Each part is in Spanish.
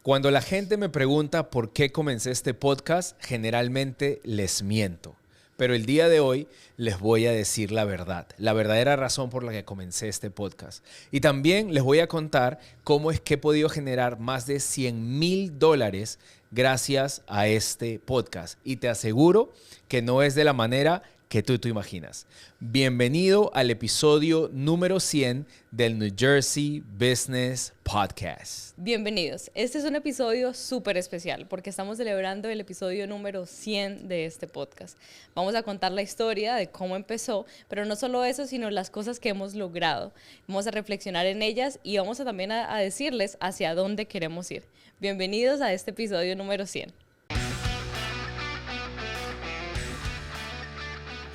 Cuando la gente me pregunta por qué comencé este podcast, generalmente les miento. Pero el día de hoy les voy a decir la verdad, la verdadera razón por la que comencé este podcast. Y también les voy a contar cómo es que he podido generar más de $100,000 gracias a este podcast. Y te aseguro que no es de la manera que tú imaginas. Bienvenido al episodio número 100 del New Jersey Business Podcast. Bienvenidos. Este es un episodio súper especial porque estamos celebrando el episodio número 100 de este podcast. Vamos a contar la historia de cómo empezó, pero no solo eso, sino las cosas que hemos logrado. Vamos a reflexionar en ellas y vamos también a decirles hacia dónde queremos ir. Bienvenidos a este episodio número 100.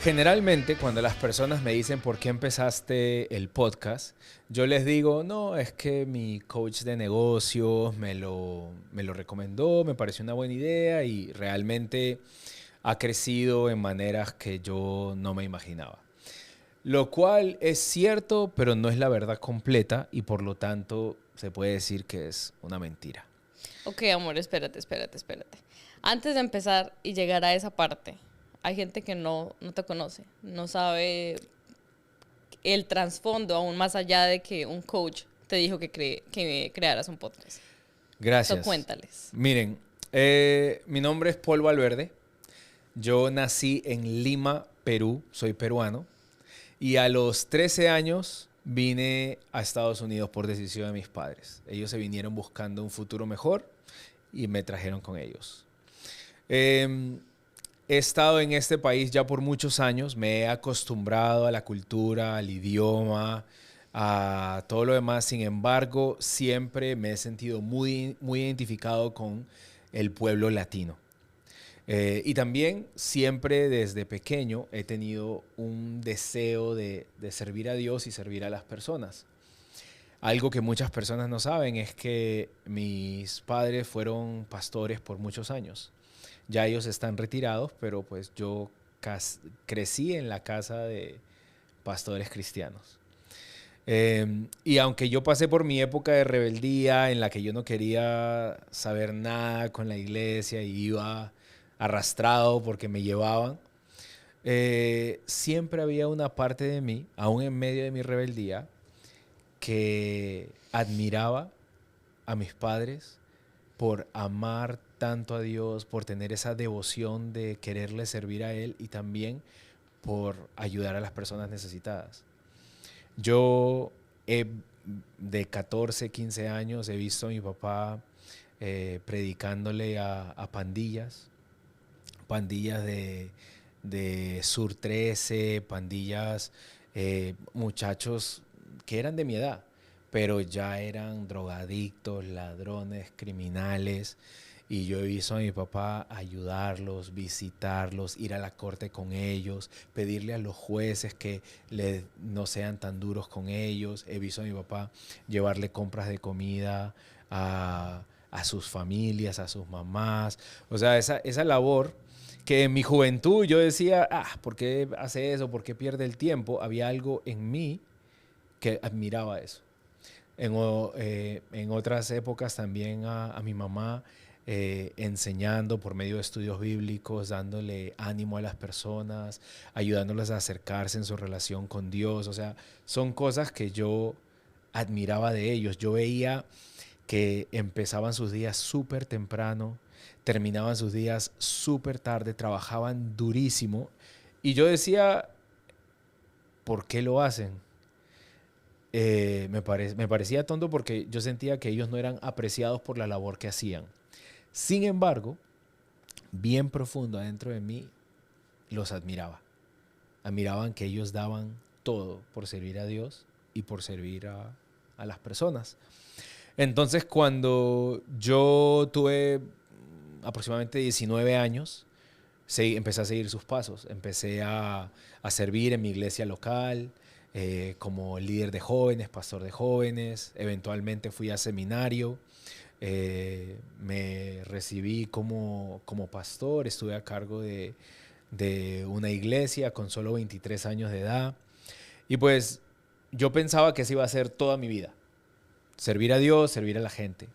Generalmente, cuando las personas me dicen por qué empezaste el podcast, yo les digo, no, es que mi coach de negocios me lo recomendó, me pareció una buena idea y realmente ha crecido en maneras que yo no me imaginaba. Lo cual es cierto, pero no es la verdad completa y por lo tanto se puede decir que es una mentira. Ok, amor, espérate. Antes de empezar y llegar a esa parte, hay gente que no te conoce, no sabe el trasfondo, aún más allá de que un coach te dijo que crearas un podcast. Gracias. So, cuéntales. Miren, mi nombre es Paul Valverde. Yo nací en Lima, Perú. Soy peruano. Y a los 13 años vine a Estados Unidos por decisión de mis padres. Ellos se vinieron buscando un futuro mejor y me trajeron con ellos. He estado en este país ya por muchos años. Me he acostumbrado a la cultura, al idioma, a todo lo demás. Sin embargo, siempre me he sentido muy, muy identificado con el pueblo latino. Y también siempre desde pequeño he tenido un deseo de servir a Dios y servir a las personas. Algo que muchas personas no saben es que mis padres fueron pastores por muchos años. Ya ellos están retirados, pero pues yo crecí en la casa de pastores cristianos. Y aunque yo pasé por mi época de rebeldía en la que yo no quería saber nada con la iglesia y iba arrastrado porque me llevaban, siempre había una parte de mí, aún en medio de mi rebeldía, que admiraba a mis padres por amar tanto a Dios, por tener esa devoción de quererle servir a Él y también por ayudar a las personas necesitadas. Yo de 14, 15 años he visto a mi papá predicándole a pandillas de Sur 13, pandillas, muchachos que eran de mi edad, pero ya eran drogadictos, ladrones, criminales. Y yo he visto a mi papá ayudarlos, visitarlos, ir a la corte con ellos, pedirle a los jueces que no sean tan duros con ellos. He visto a mi papá llevarle compras de comida a sus familias, a sus mamás. O sea, esa labor que en mi juventud yo decía, ¿por qué hace eso? ¿Por qué pierde el tiempo? Había algo en mí que admiraba eso. En otras épocas también a mi mamá enseñando por medio de estudios bíblicos, dándole ánimo a las personas, ayudándoles a acercarse en su relación con Dios. O sea, son cosas que yo admiraba de ellos. Yo veía que empezaban sus días súper temprano, terminaban sus días súper tarde, trabajaban durísimo. Y yo decía, ¿por qué lo hacen? Me parecía tonto porque yo sentía que ellos no eran apreciados por la labor que hacían. Sin embargo, bien profundo adentro de mí, los admiraba. Admiraban que ellos daban todo por servir a Dios y por servir a las personas. Entonces, cuando yo tuve aproximadamente 19 años, empecé a seguir sus pasos. Empecé a servir en mi iglesia local, como líder de jóvenes, pastor de jóvenes. Eventualmente fui a seminario. Me recibí como pastor. Estuve a cargo de una iglesia con solo 23 años de edad. Y pues yo pensaba que esa iba a ser toda mi vida. Servir a Dios, servir a la gente.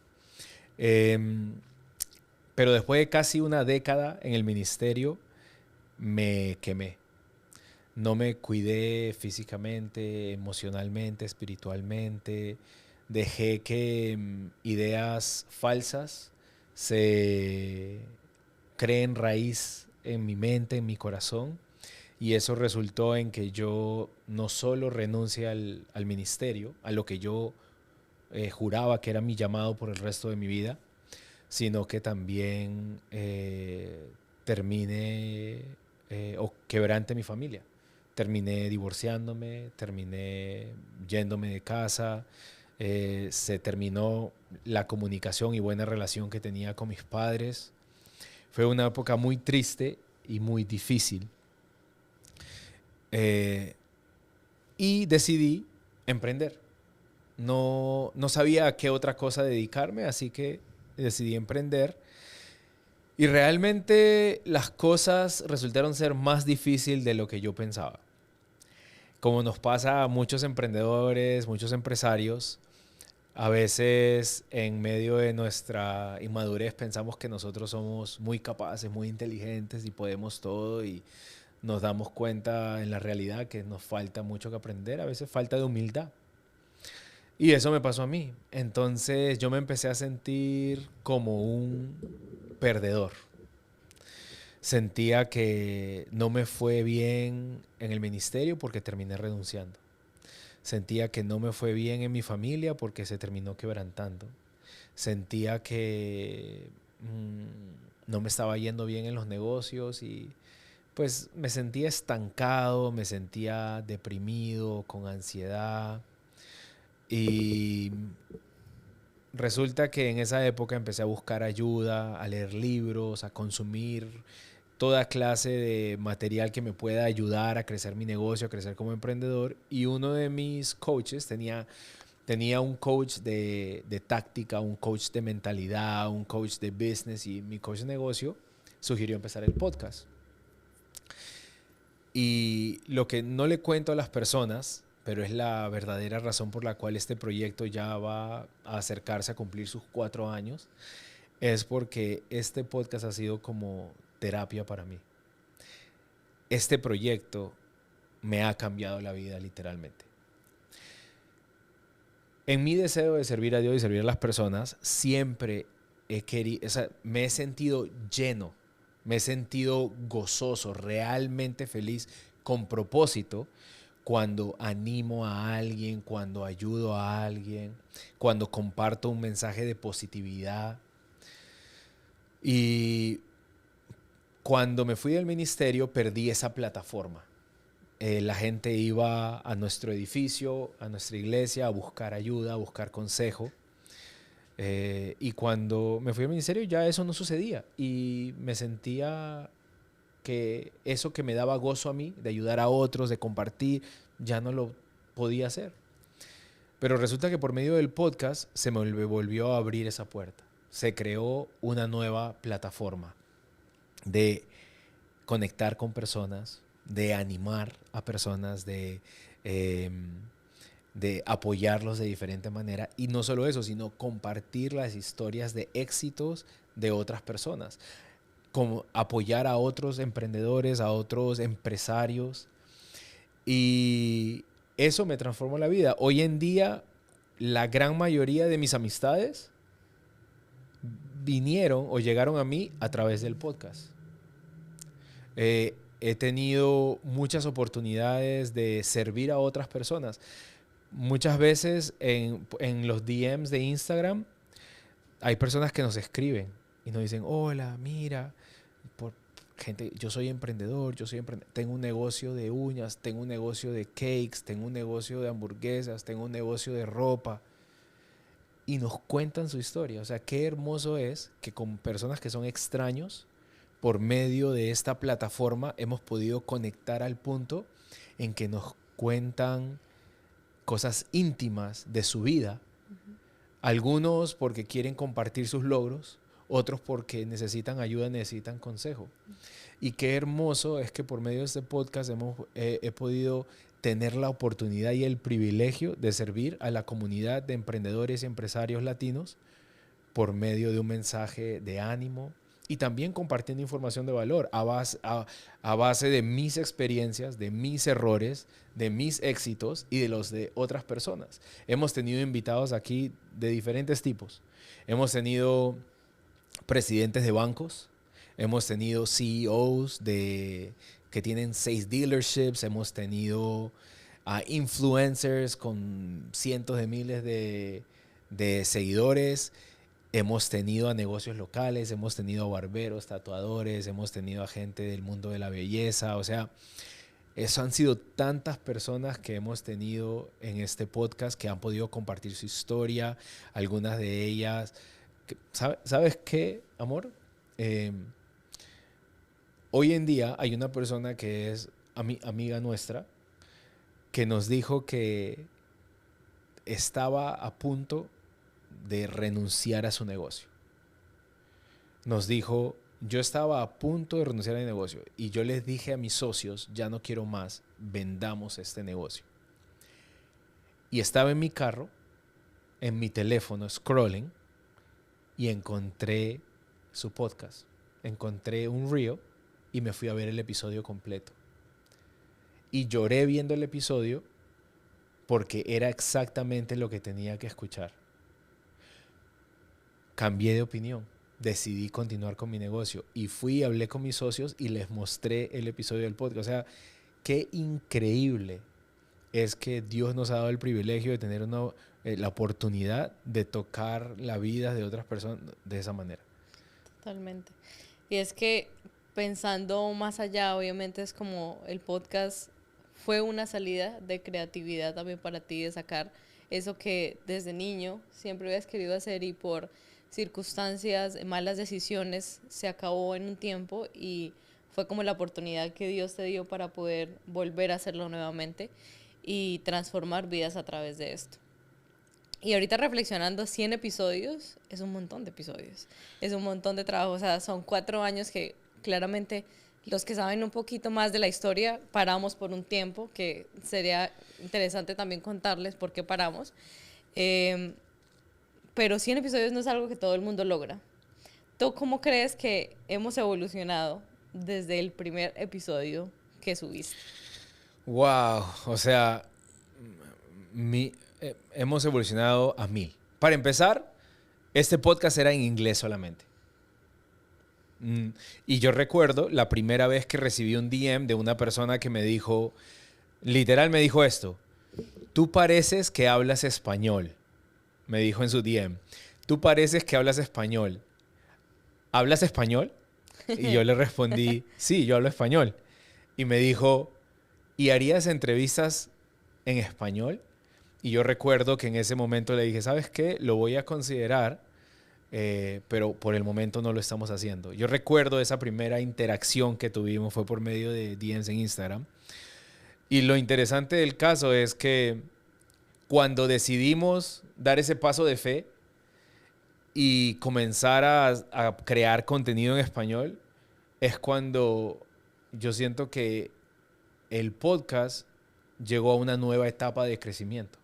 Pero después de casi una década en el ministerio, me quemé. No me cuidé físicamente, emocionalmente, espiritualmente. Dejé que ideas falsas se creen raíz en mi mente, en mi corazón. Y eso resultó en que yo no solo renuncie al ministerio, a lo que yo juraba que era mi llamado por el resto de mi vida, sino que también termine o quebrante mi familia. Terminé divorciándome, terminé yéndome de casa, se terminó la comunicación y buena relación que tenía con mis padres. Fue una época muy triste y muy difícil. Y decidí emprender. No sabía a qué otra cosa dedicarme, así que decidí emprender. Y realmente las cosas resultaron ser más difíciles de lo que yo pensaba. Como nos pasa a muchos emprendedores, muchos empresarios, a veces en medio de nuestra inmadurez pensamos que nosotros somos muy capaces, muy inteligentes y podemos todo, y nos damos cuenta en la realidad que nos falta mucho que aprender, a veces falta de humildad. Y eso me pasó a mí. Entonces yo me empecé a sentir como un perdedor. Sentía que no me fue bien en el ministerio porque terminé renunciando. Sentía que no me fue bien en mi familia porque se terminó quebrantando. Sentía que no me estaba yendo bien en los negocios y pues me sentía estancado, me sentía deprimido, con ansiedad. Y resulta que en esa época empecé a buscar ayuda, a leer libros, a consumir toda clase de material que me pueda ayudar a crecer mi negocio, a crecer como emprendedor. Y uno de mis coaches tenía un coach de táctica, un coach de mentalidad, un coach de business, y mi coach de negocio sugirió empezar el podcast. Y lo que no le cuento a las personas, pero es la verdadera razón por la cual este proyecto ya va a acercarse a cumplir sus 4 años, es porque este podcast ha sido como terapia para mí. Este proyecto me ha cambiado la vida literalmente. En mi deseo de servir a Dios y servir a las personas, siempre me he sentido lleno, me he sentido gozoso, realmente feliz, con propósito, cuando animo a alguien, cuando ayudo a alguien, cuando comparto un mensaje de positividad. Y cuando me fui del ministerio, perdí esa plataforma. La gente iba a nuestro edificio, a nuestra iglesia, a buscar ayuda, a buscar consejo. Y cuando me fui al ministerio ya eso no sucedía. Y me sentía que eso que me daba gozo a mí, de ayudar a otros, de compartir, ya no lo podía hacer. Pero resulta que por medio del podcast se me volvió a abrir esa puerta. Se creó una nueva plataforma de conectar con personas, de animar a personas, de apoyarlos de diferente manera. Y no solo eso, sino compartir las historias de éxitos de otras personas. Como apoyar a otros emprendedores, a otros empresarios. Y eso me transformó la vida. Hoy en día, la gran mayoría de mis amistades vinieron o llegaron a mí a través del podcast. He tenido muchas oportunidades de servir a otras personas. Muchas veces en los DMs de Instagram hay personas que nos escriben y nos dicen: hola, mira, yo soy emprendedor, tengo un negocio de uñas, tengo un negocio de cakes, tengo un negocio de hamburguesas, tengo un negocio de ropa. Y nos cuentan su historia. O sea, qué hermoso es que con personas que son extraños, por medio de esta plataforma, hemos podido conectar al punto en que nos cuentan cosas íntimas de su vida. Algunos porque quieren compartir sus logros, otros porque necesitan ayuda, necesitan consejo. Y qué hermoso es que por medio de este podcast he podido tener la oportunidad y el privilegio de servir a la comunidad de emprendedores y empresarios latinos por medio de un mensaje de ánimo y también compartiendo información de valor a base de mis experiencias, de mis errores, de mis éxitos y de los de otras personas. Hemos tenido invitados aquí de diferentes tipos. Hemos tenido presidentes de bancos, hemos tenido CEOs que tienen 6 dealerships, hemos tenido influencers con cientos de miles de seguidores, hemos tenido a negocios locales, hemos tenido a barberos, tatuadores, hemos tenido a gente del mundo de la belleza. O sea, eso han sido tantas personas que hemos tenido en este podcast que han podido compartir su historia, algunas de ellas. ¿Sabes qué, amor? Hoy en día hay una persona que es amiga nuestra que nos dijo que estaba a punto de renunciar a su negocio. Nos dijo, yo estaba a punto de renunciar a mi negocio y yo les dije a mis socios, ya no quiero más, vendamos este negocio. Y estaba en mi carro, en mi teléfono, scrolling, y encontré su podcast. Encontré un reel y me fui a ver el episodio completo. Y lloré viendo el episodio porque era exactamente lo que tenía que escuchar. Cambié de opinión, decidí continuar con mi negocio y fui, hablé con mis socios y les mostré el episodio del podcast. O sea, qué increíble es que Dios nos ha dado el privilegio de tener la oportunidad de tocar la vida de otras personas de esa manera. Totalmente. Y es que pensando más allá, obviamente es como el podcast fue una salida de creatividad también para ti, de sacar eso que desde niño siempre habías querido hacer y por circunstancias, malas decisiones, se acabó en un tiempo y fue como la oportunidad que Dios te dio para poder volver a hacerlo nuevamente y transformar vidas a través de esto. Y ahorita reflexionando, 100 episodios es un montón de episodios, es un montón de trabajo, o sea, son 4 años que claramente los que saben un poquito más de la historia paramos por un tiempo, que sería interesante también contarles por qué paramos. Pero 100 episodios no es algo que todo el mundo logra. ¿Tú cómo crees que hemos evolucionado desde el primer episodio que subiste? Wow, o sea, hemos evolucionado a 1000. Para empezar, este podcast era en inglés solamente. Y yo recuerdo la primera vez que recibí un DM de una persona que me dijo, literal me dijo esto, tú pareces que hablas español. Me dijo en su DM, tú pareces que hablas español. ¿Hablas español? Y yo le respondí, sí, yo hablo español. Y me dijo, ¿y harías entrevistas en español? Y yo recuerdo que en ese momento le dije, ¿sabes qué? Lo voy a considerar, pero por el momento no lo estamos haciendo. Yo recuerdo esa primera interacción que tuvimos fue por medio de DMs en Instagram. Y lo interesante del caso es que cuando decidimos dar ese paso de fe y comenzar a crear contenido en español, es cuando yo siento que el podcast llegó a una nueva etapa de crecimiento.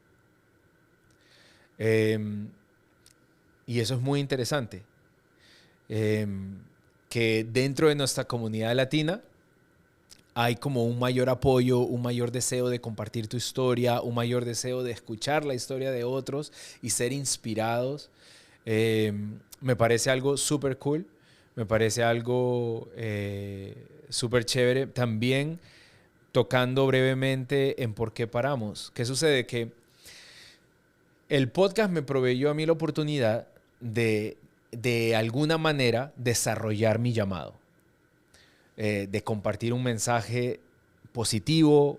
Y eso es muy interesante. Que dentro de nuestra comunidad latina hay como un mayor apoyo, un mayor deseo de compartir tu historia, un mayor deseo de escuchar la historia de otros y ser inspirados. Me parece algo súper cool, me parece algo súper chévere. También tocando brevemente en por qué paramos. ¿Qué sucede? Que el podcast me proveyó a mí la oportunidad de alguna manera desarrollar mi llamado. De compartir un mensaje positivo,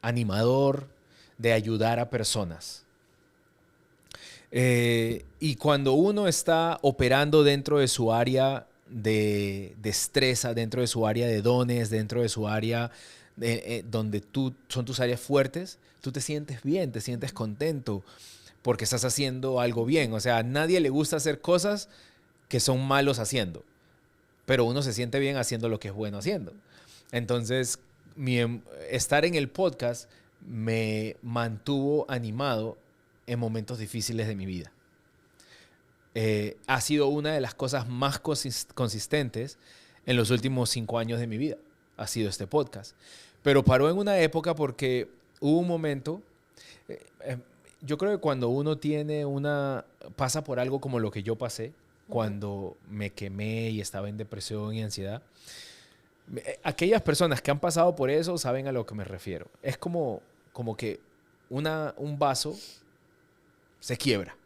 animador, de ayudar a personas. Y cuando uno está operando dentro de su área de destreza, dentro de su área de dones, dentro de su área donde son tus áreas fuertes, tú te sientes bien, te sientes contento porque estás haciendo algo bien. O sea, a nadie le gusta hacer cosas que son malos haciendo, pero uno se siente bien haciendo lo que es bueno haciendo. Entonces, estar en el podcast me mantuvo animado en momentos difíciles de mi vida. ha sido una de las cosas más consistentes en los últimos 5 años de mi vida. Ha sido este podcast. Pero paró en una época porque hubo un momento, yo creo que cuando uno pasa por algo como lo que yo pasé, cuando me quemé y estaba en depresión y ansiedad, aquellas personas que han pasado por eso saben a lo que me refiero. Es como que un vaso se quiebra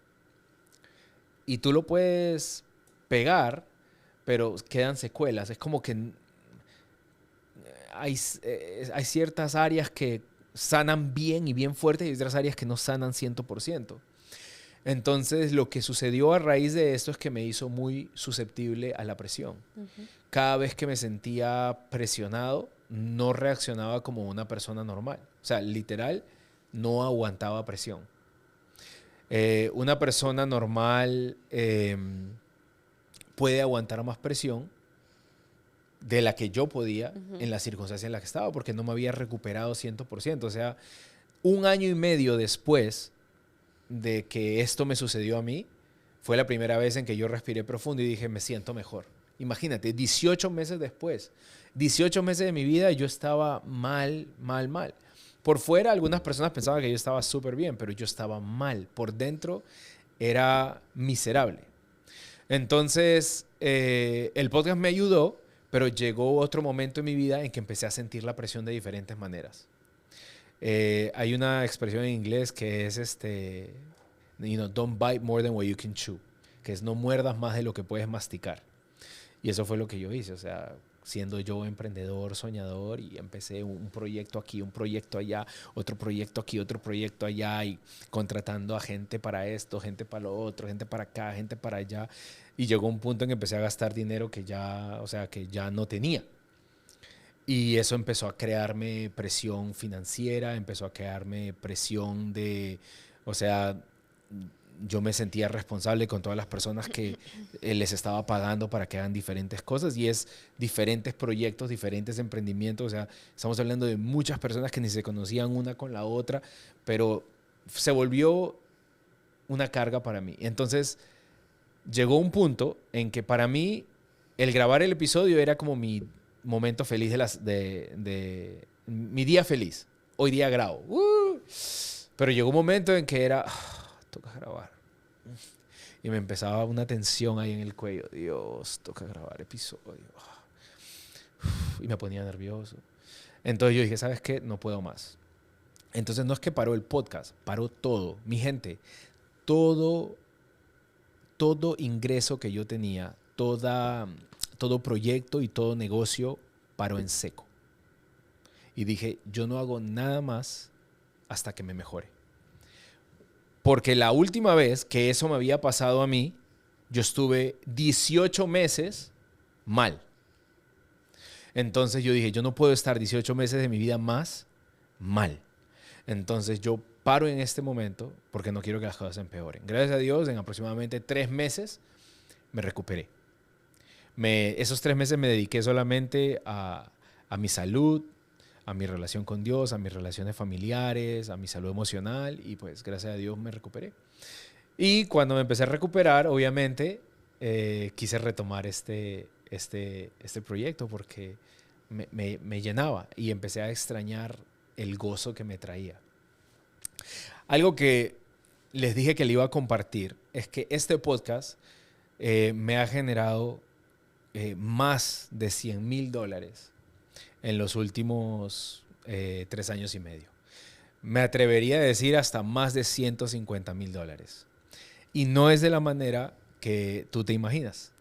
y tú lo puedes pegar, pero quedan secuelas. Es como que hay ciertas áreas que sanan bien y bien fuertes y otras áreas que no sanan 100%. Entonces, lo que sucedió a raíz de esto es que me hizo muy susceptible a la presión. Cada vez que me sentía presionado, no reaccionaba como una persona normal. O sea, literal, no aguantaba presión. Una persona normal puede aguantar más presión de la que yo podía en las circunstancias en las que estaba, porque no me había recuperado 100%. O sea, 1 año y medio después de que esto me sucedió a mí, fue la primera vez en que yo respiré profundo y dije, me siento mejor. Imagínate, 18 meses después, 18 meses de mi vida, yo estaba mal. Por fuera, algunas personas pensaban que yo estaba súper bien, pero yo estaba mal. Por dentro, era miserable. Entonces, el podcast me ayudó, pero llegó otro momento en mi vida en que empecé a sentir la presión de diferentes maneras. Hay una expresión en inglés que es don't bite more than what you can chew, que es no muerdas más de lo que puedes masticar. Y eso fue lo que yo hice, o sea, siendo yo emprendedor, soñador, y empecé un proyecto aquí, un proyecto allá, otro proyecto aquí, otro proyecto allá, y contratando a gente para esto, gente para lo otro, gente para acá, gente para allá. Y llegó un punto en que empecé a gastar dinero que ya no tenía. Y eso empezó a crearme presión financiera, empezó a crearme presión o sea, yo me sentía responsable con todas las personas que les estaba pagando para que hagan diferentes cosas, y es diferentes proyectos, diferentes emprendimientos. O sea, estamos hablando de muchas personas que ni se conocían una con la otra, pero se volvió una carga para mí. Entonces, llegó un punto en que para mí el grabar el episodio era como mi momento feliz de mi día feliz. Hoy día grabo. Pero llegó un momento en que era, toca grabar. Y me empezaba una tensión ahí en el cuello. Dios, toca grabar episodio. Y me ponía nervioso. Entonces yo dije, ¿sabes qué? No puedo más. Entonces no es que paró el podcast, paró todo. Mi gente, todo ingreso que yo tenía, todo proyecto y todo negocio paró en seco. Y dije, yo no hago nada más hasta que me mejore. Porque la última vez que eso me había pasado a mí, yo estuve 18 meses mal. Entonces yo dije, yo no puedo estar 18 meses de mi vida más mal. Entonces yo paro en este momento porque no quiero que las cosas empeoren. Gracias a Dios, en aproximadamente 3 meses me recuperé. Esos 3 meses me dediqué solamente a mi salud, a mi relación con Dios, a mis relaciones familiares, a mi salud emocional, y pues gracias a Dios me recuperé. Y cuando me empecé a recuperar, obviamente, quise retomar este proyecto porque me llenaba y empecé a extrañar el gozo que me traía. Algo que les dije que le iba a compartir es que este podcast me ha generado más de $100,000 en los últimos 3 años y medio. Me atrevería a decir hasta más de $150,000. Y no es de la manera que tú te imaginas.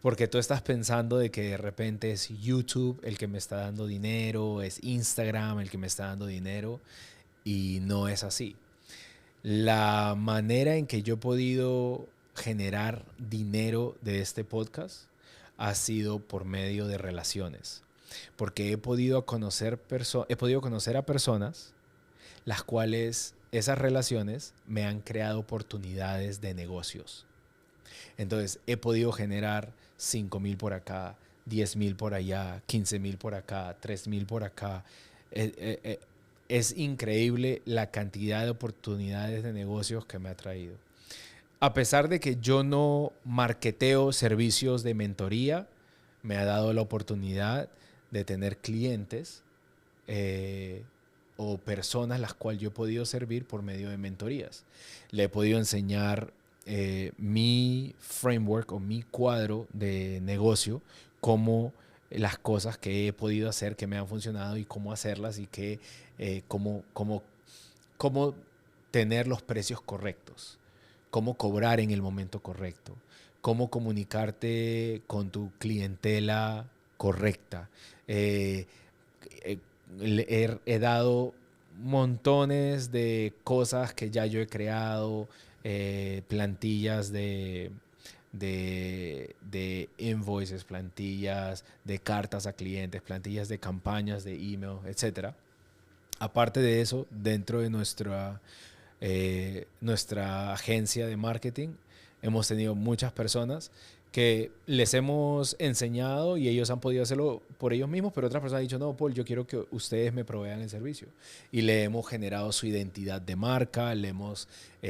Porque tú estás pensando de que de repente es YouTube el que me está dando dinero, es Instagram el que me está dando dinero, y no es así. La manera en que yo he podido generar dinero de este podcast ha sido por medio de relaciones. Porque he podido conocer a personas las cuales esas relaciones me han creado oportunidades de negocios. Entonces he podido generar 5,000 por acá, 10,000 por allá, 15,000 por acá, 3,000 por acá. Es increíble la cantidad de oportunidades de negocios que me ha traído. a pesar de que yo no marketeo servicios de mentoría, me ha dado la oportunidad de tener clientes o personas las cuales yo he podido servir por medio de mentorías. Le he podido enseñar mi framework o mi cuadro de negocio, cómo las cosas que he podido hacer que me han funcionado y cómo hacerlas y cómo tener los precios correctos, cómo cobrar en el momento correcto, cómo comunicarte con tu clientela correcta. He dado montones de cosas que ya yo he creado, plantillas de invoices, plantillas de cartas a clientes, plantillas de campañas de email, etc. Aparte de eso, dentro de nuestra agencia de marketing, hemos tenido muchas personas que les hemos enseñado y ellos han podido hacerlo por ellos mismos, pero otras personas han dicho, no, Paul, yo quiero que ustedes me provean el servicio. Y le hemos generado su identidad de marca, le hemos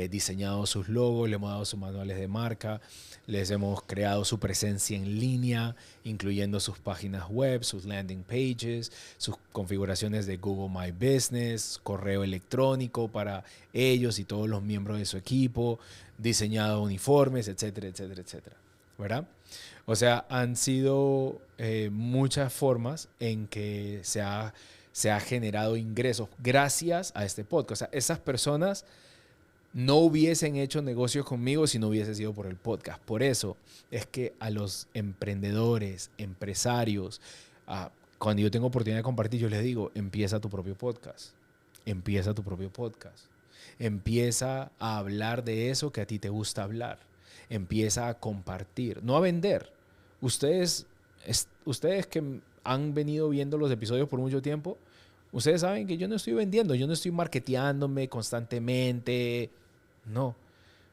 diseñado sus logos, le hemos dado sus manuales de marca, les hemos creado su presencia en línea, incluyendo sus páginas web, sus landing pages, sus configuraciones de Google My Business, correo electrónico para ellos y todos los miembros de su equipo, diseñado uniformes, etcétera, etcétera, etcétera. ¿Verdad? O sea, han sido muchas formas en que se ha generado ingresos gracias a este podcast. O sea, esas personas no hubiesen hecho negocios conmigo si no hubiese sido por el podcast. Por eso es que a los emprendedores, empresarios, cuando yo tengo oportunidad de compartir, yo les digo, empieza tu propio podcast. Empieza tu propio podcast. Empieza a hablar de eso que a ti te gusta hablar. Empieza a compartir, no a vender. Ustedes que han venido viendo los episodios por mucho tiempo, ustedes saben que yo no estoy vendiendo, yo no estoy marketeándome constantemente. No,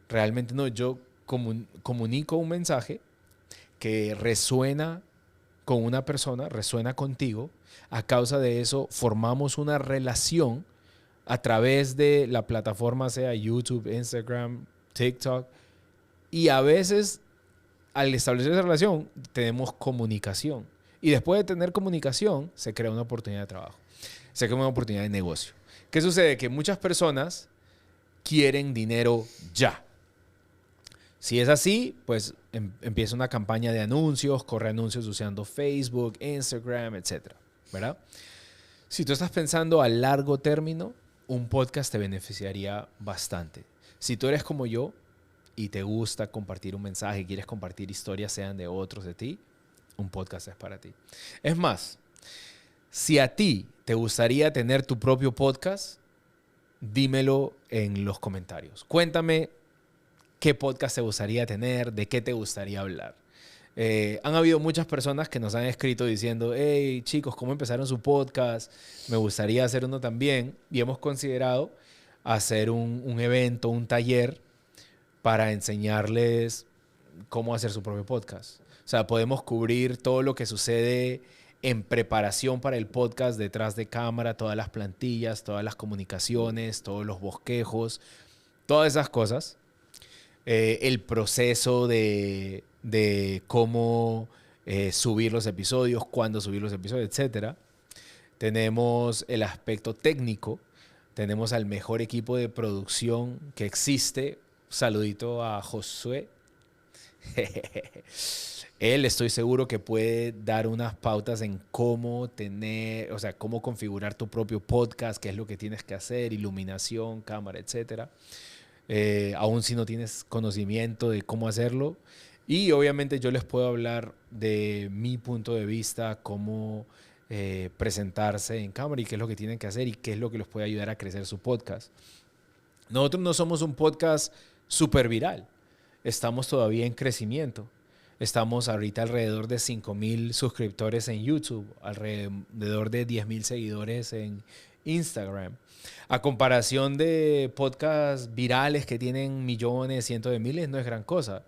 realmente no. Yo comunico un mensaje que resuena con una persona, resuena contigo. A causa de eso, formamos una relación a través de la plataforma, sea YouTube, Instagram, TikTok. Y a veces, al establecer esa relación, tenemos comunicación. Y después de tener comunicación, se crea una oportunidad de trabajo. Se crea una oportunidad de negocio. ¿Qué sucede? Que muchas personas quieren dinero ya. Si es así, pues empieza una campaña de anuncios, corre anuncios usando Facebook, Instagram, etc. ¿Verdad? Si tú estás pensando a largo término, un podcast te beneficiaría bastante. Si tú eres como yo, y te gusta compartir un mensaje, quieres compartir historias, sean de otros, de ti, un podcast es para ti. Es más, si a ti te gustaría tener tu propio podcast, dímelo en los comentarios. Cuéntame qué podcast te gustaría tener, de qué te gustaría hablar. Han habido muchas personas que nos han escrito diciendo, hey chicos, ¿cómo empezaron su podcast? Me gustaría hacer uno también. Y hemos considerado hacer un evento, un taller, para enseñarles cómo hacer su propio podcast. O sea, podemos cubrir todo lo que sucede en preparación para el podcast, detrás de cámara, todas las plantillas, todas las comunicaciones, todos los bosquejos, todas esas cosas. El proceso de cómo subir los episodios, cuándo subir los episodios, etc. Tenemos el aspecto técnico. Tenemos al mejor equipo de producción que existe. Saludito a Josué. Él estoy seguro que puede dar unas pautas en cómo tener, o sea, cómo configurar tu propio podcast, qué es lo que tienes que hacer, iluminación, cámara, etc. Aún si no tienes conocimiento de cómo hacerlo. Y obviamente yo les puedo hablar de mi punto de vista, cómo presentarse en cámara y qué es lo que tienen que hacer y qué es lo que los puede ayudar a crecer su podcast. Nosotros no somos un podcast súper viral. Estamos todavía en crecimiento. Estamos ahorita alrededor de 5,000 suscriptores en YouTube, alrededor de 10,000 seguidores en Instagram. A comparación de podcasts virales que tienen millones, cientos de miles, no es gran cosa.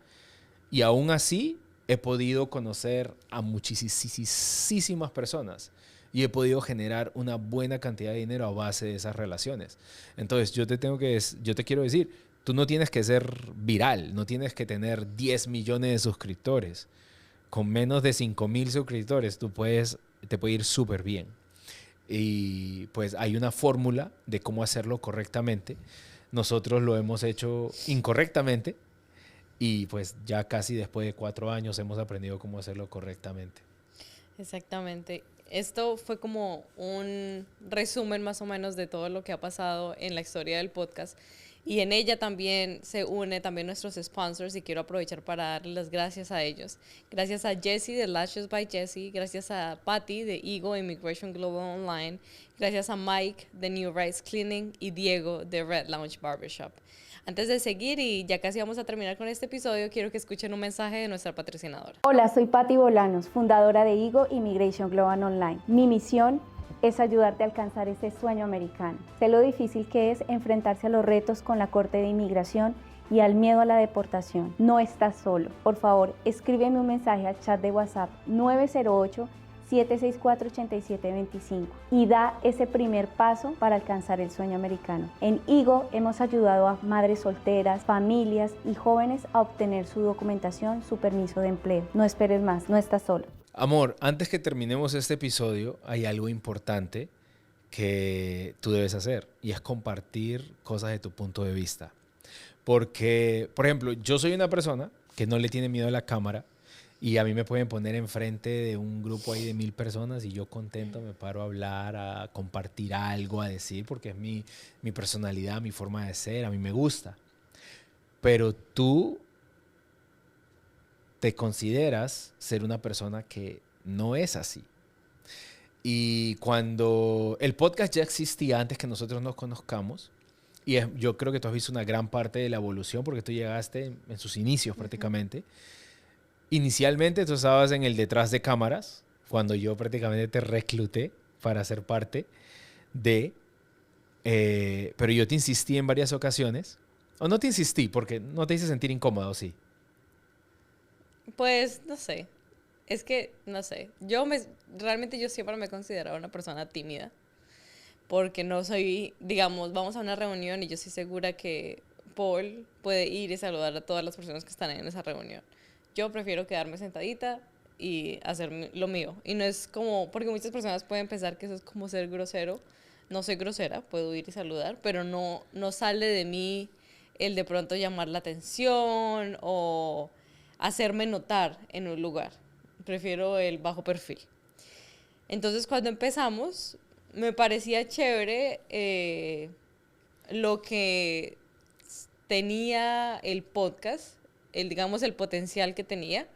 Y aún así he podido conocer a muchísimas personas y he podido generar una buena cantidad de dinero a base de esas relaciones. Entonces yo te quiero decir, tú no tienes que ser viral, no tienes que tener 10 millones de suscriptores. Con menos de 5,000 suscriptores te puede ir súper bien. Y pues hay una fórmula de cómo hacerlo correctamente. Nosotros lo hemos hecho incorrectamente y pues ya casi después de 4 años hemos aprendido cómo hacerlo correctamente. Exactamente. Esto fue como un resumen más o menos de todo lo que ha pasado en la historia del podcast. Y en ella también se une también nuestros sponsors y quiero aprovechar para darles las gracias a ellos. Gracias a Jessie de Lashes by Jessie, gracias a Patty de Ego Immigration Global Online, gracias a Mike de New Rights Cleaning y Diego de Red Lounge Barbershop. Antes de seguir y ya casi vamos a terminar con este episodio, quiero que escuchen un mensaje de nuestra patrocinadora. Hola, soy Patty Bolanos, fundadora de Ego Immigration Global Online. Mi misión es ayudarte a alcanzar ese sueño americano. Sé lo difícil que es enfrentarse a los retos con la Corte de Inmigración y al miedo a la deportación. No estás solo. Por favor, escríbeme un mensaje al chat de WhatsApp 908-764-8725 y da ese primer paso para alcanzar el sueño americano. En Ego hemos ayudado a madres solteras, familias y jóvenes a obtener su documentación, su permiso de empleo. No esperes más, no estás solo. Amor, antes que terminemos este episodio, hay algo importante que tú debes hacer y es compartir cosas de tu punto de vista. Porque, por ejemplo, yo soy una persona que no le tiene miedo a la cámara y a mí me pueden poner enfrente de un grupo ahí de 1,000 personas y yo contento me paro a hablar, a compartir algo, a decir, porque es mi personalidad, mi forma de ser, a mí me gusta. Pero tú te consideras ser una persona que no es así. Y cuando el podcast ya existía antes que nosotros nos conozcamos, y yo creo que tú has visto una gran parte de la evolución porque tú llegaste en sus inicios prácticamente. Inicialmente tú estabas en el detrás de cámaras, cuando yo prácticamente te recluté para ser parte de... pero yo te insistí en varias ocasiones. O no te insistí porque no te hice sentir incómodo, ¿sí? Pues, no sé. Es que, no sé. Realmente yo siempre me he considerado una persona tímida. Porque no soy, digamos, vamos a una reunión y yo estoy segura que Paul puede ir y saludar a todas las personas que están en esa reunión. Yo prefiero quedarme sentadita y hacer lo mío. Y no es como, porque muchas personas pueden pensar que eso es como ser grosero. No soy grosera, puedo ir y saludar, pero no sale de mí el de pronto llamar la atención o hacerme notar en un lugar. Prefiero el bajo perfil. Entonces, cuando empezamos, me parecía chévere lo que tenía el podcast, digamos, el potencial que tenía.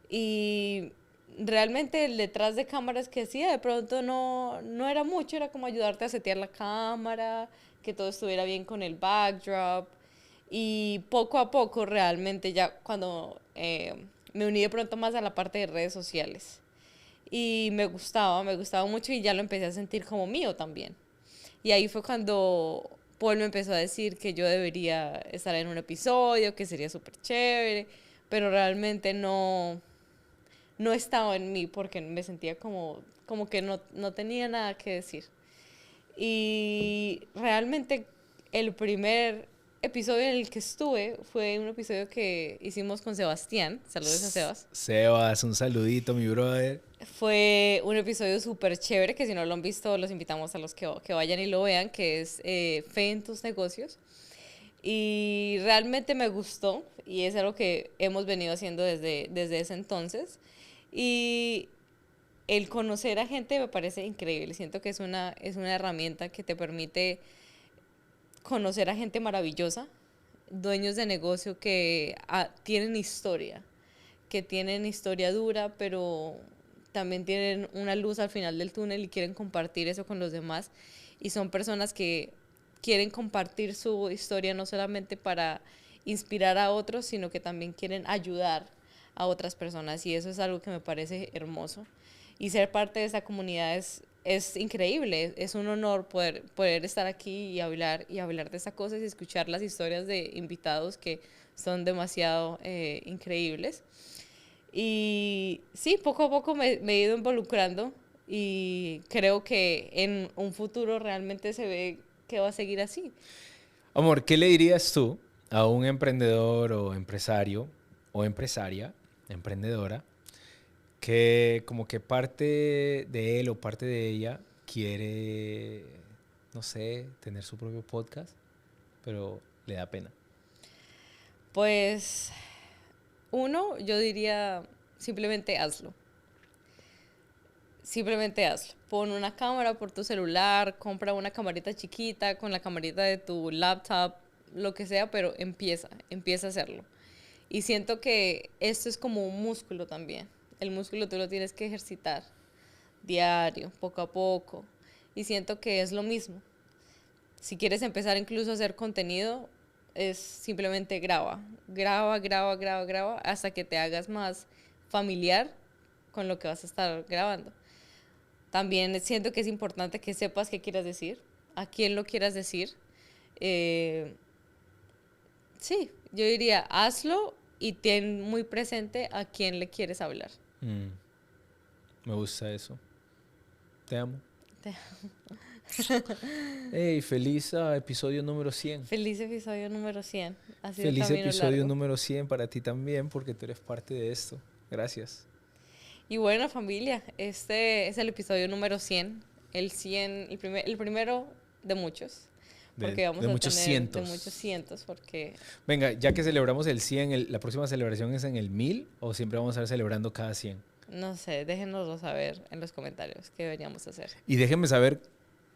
Y realmente el detrás de cámaras que hacía, de pronto no era mucho, era como ayudarte a setear la cámara, que todo estuviera bien con el backdrop. Y poco a poco, realmente, ya cuando me uní de pronto más a la parte de redes sociales. Y me gustaba mucho y ya lo empecé a sentir como mío también. Y ahí fue cuando Paul me empezó a decir que yo debería estar en un episodio, que sería súper chévere, pero realmente no estaba en mí porque me sentía como que no tenía nada que decir. Y realmente el primer episodio en el que estuve fue un episodio que hicimos con Sebastián. Saludos a Sebas. Sebas, un saludito, mi brother. Fue un episodio súper chévere que si no lo han visto los invitamos a los que vayan y lo vean, que es Fe en tus negocios. Y realmente me gustó y es algo que hemos venido haciendo desde ese entonces. Y el conocer a gente me parece increíble. Siento que es una herramienta que te permite conocer a gente maravillosa, dueños de negocio que tienen historia dura, pero también tienen una luz al final del túnel y quieren compartir eso con los demás. Y son personas que quieren compartir su historia no solamente para inspirar a otros, sino que también quieren ayudar a otras personas. Y eso es algo que me parece hermoso. Y ser parte de esa comunidad es increíble. Es un honor poder estar aquí y hablar de esas cosas y escuchar las historias de invitados que son demasiado increíbles. Y sí, poco a poco me he ido involucrando y creo que en un futuro realmente se ve que va a seguir así. Amor, ¿qué le dirías tú a un emprendedor o empresario o empresaria, emprendedora, que como que parte de él o parte de ella quiere, no sé, tener su propio podcast, pero le da pena? Pues, uno, yo diría, simplemente hazlo. Simplemente hazlo. Pon una cámara por tu celular, compra una camarita chiquita con la camarita de tu laptop, lo que sea, pero empieza a hacerlo. Y siento que esto es como un músculo también. El músculo tú lo tienes que ejercitar diario, poco a poco. Y siento que es lo mismo. Si quieres empezar incluso a hacer contenido, es simplemente graba, hasta que te hagas más familiar con lo que vas a estar grabando. También siento que es importante que sepas qué quieras decir, a quién lo quieras decir. Sí, yo diría, hazlo y ten muy presente a quién le quieres hablar. Me gusta eso. Te amo. Te Hey, feliz episodio número 100. Feliz episodio número 100. Ha sido Feliz camino episodio largo. número 100 para ti también, porque tú eres parte de esto. Gracias. Y bueno, familia, este es el episodio número 100. El primero de muchos. Porque vamos de a muchos tener cientos. de muchos cientos, porque Venga, ya que celebramos el 100, ¿la próxima celebración es en el 1000 o siempre vamos a estar celebrando cada 100? no sé, déjenoslo saber en los comentarios qué deberíamos hacer. Y déjenme saber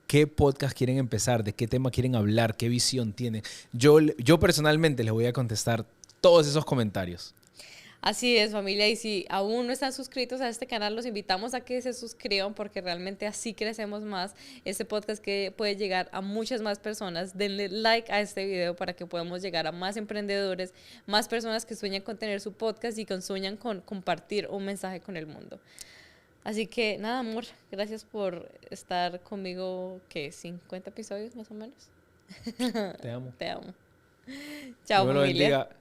qué podcast quieren empezar, de qué tema quieren hablar, qué visión tienen. Yo personalmente les voy a contestar todos esos comentarios. Así es, familia, y si aún no están suscritos a este canal, los invitamos a que se suscriban porque realmente así crecemos más. Este podcast que puede llegar a muchas más personas. Denle like a este video para que podamos llegar a más emprendedores, más personas que sueñan con tener su podcast y que sueñan con compartir un mensaje con el mundo. Así que nada, amor, gracias por estar conmigo, ¿qué? 50 episodios más o menos. Te amo. Te amo. Chao, Dios me lo familia. bendiga.